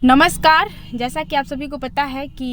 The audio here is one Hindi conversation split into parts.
नमस्कार। जैसा कि आप सभी को पता है कि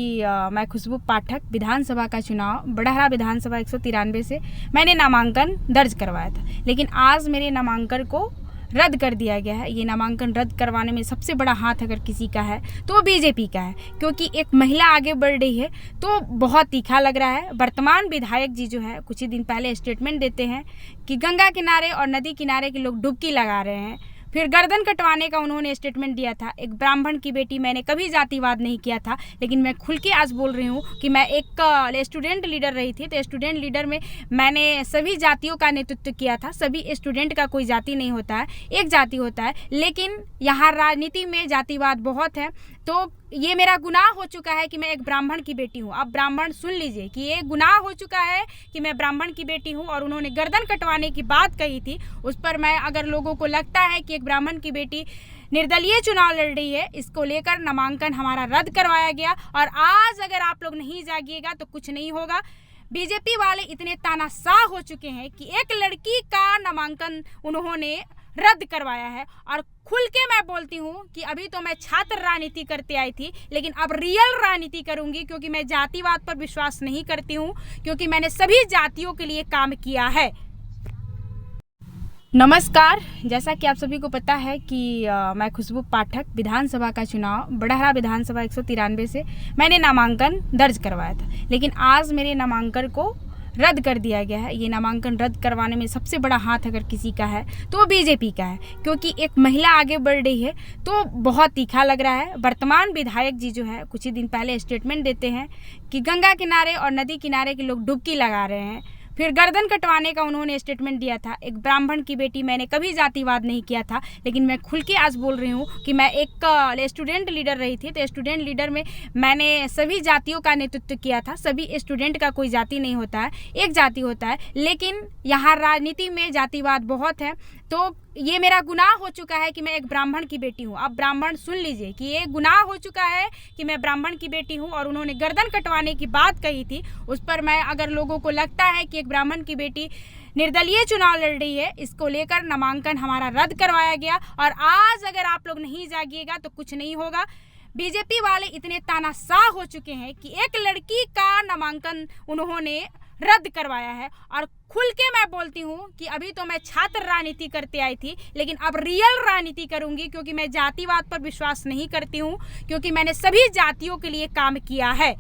मैं खुशबू पाठक विधानसभा का चुनाव बड़हरा विधानसभा 193 से मैंने नामांकन दर्ज करवाया था, लेकिन आज मेरे नामांकन को रद्द कर दिया गया है। ये नामांकन रद्द करवाने में सबसे बड़ा हाथ अगर किसी का है तो वो बीजेपी का है, क्योंकि एक महिला आगे बढ़ रही है तो बहुत तीखा लग रहा है। वर्तमान विधायक जी जो है कुछ ही दिन पहले स्टेटमेंट देते हैं कि गंगा किनारे और नदी किनारे के लोग डुबकी लगा रहे हैं। फिर गर्दन कटवाने का उन्होंने स्टेटमेंट दिया था। एक ब्राह्मण की बेटी, मैंने कभी जातिवाद नहीं किया था, लेकिन मैं खुल के आज बोल रही हूँ कि मैं एक स्टूडेंट लीडर रही थी, तो स्टूडेंट लीडर में मैंने सभी जातियों का नेतृत्व किया था। सभी स्टूडेंट का कोई जाति नहीं होता है, एक जाति होता है, लेकिन यहाँ राजनीति में जातिवाद बहुत है। तो ये मेरा गुनाह हो चुका है कि मैं एक ब्राह्मण की बेटी हूँ। अब ब्राह्मण सुन लीजिए कि ये गुनाह हो चुका है कि मैं ब्राह्मण की बेटी हूँ, और उन्होंने गर्दन कटवाने की बात कही थी। उस पर मैं, अगर लोगों को लगता है कि एक ब्राह्मण की बेटी निर्दलीय चुनाव लड़ रही है, इसको लेकर नामांकन हमारा रद्द करवाया गया। और आज अगर आप लोग नहीं जागिएगा तो कुछ नहीं होगा। बीजेपी वाले इतने तानाशाह हो चुके हैं कि एक लड़की का नामांकन उन्होंने रद्द करवाया है। और खुल के मैं बोलती हूँ कि अभी तो मैं छात्र राजनीति करते आई थी, लेकिन अब रियल राजनीति करूँगी, क्योंकि मैं जातिवाद पर विश्वास नहीं करती हूँ, क्योंकि मैंने सभी जातियों के लिए काम किया है। नमस्कार। जैसा कि आप सभी को पता है कि मैं खुशबू पाठक विधानसभा का चुनाव बड़हरा विधानसभा 193 से मैंने नामांकन दर्ज करवाया था, लेकिन आज मेरे नामांकन को रद्द कर दिया गया है। ये नामांकन रद्द करवाने में सबसे बड़ा हाथ अगर किसी का है तो वो बीजेपी का है, क्योंकि एक महिला आगे बढ़ रही है तो बहुत तीखा लग रहा है। वर्तमान विधायक जी जो है कुछ ही दिन पहले स्टेटमेंट देते हैं कि गंगा किनारे और नदी किनारे के लोग डुबकी लगा रहे हैं। फिर गर्दन कटवाने का उन्होंने स्टेटमेंट दिया था। एक ब्राह्मण की बेटी, मैंने कभी जातिवाद नहीं किया था, लेकिन मैं खुल के आज बोल रही हूँ कि मैं एक स्टूडेंट लीडर रही थी, तो स्टूडेंट लीडर में मैंने सभी जातियों का नेतृत्व किया था। सभी स्टूडेंट का कोई जाति नहीं होता है, एक जाति होता है, लेकिन यहाँ राजनीति में जातिवाद बहुत है। तो ये मेरा गुनाह हो चुका है कि मैं एक ब्राह्मण की बेटी हूँ। अब ब्राह्मण सुन लीजिए कि ये गुनाह हो चुका है कि मैं ब्राह्मण की बेटी हूँ, और उन्होंने गर्दन कटवाने की बात कही थी। उस पर मैं, अगर लोगों को लगता है कि एक ब्राह्मण की बेटी निर्दलीय चुनाव लड़ रही है, इसको लेकर नामांकन हमारा रद्द करवाया गया। और आज अगर आप लोग नहीं जागिएगा तो कुछ नहीं होगा। बीजेपी वाले इतने तानाशाह हो चुके हैं कि एक लड़की का नामांकन उन्होंने रद्द करवाया है। और खुल के मैं बोलती हूँ कि अभी तो मैं छात्र राजनीति करते आई थी, लेकिन अब रियल राजनीति करूँगी, क्योंकि मैं जातिवाद पर विश्वास नहीं करती हूँ, क्योंकि मैंने सभी जातियों के लिए काम किया है।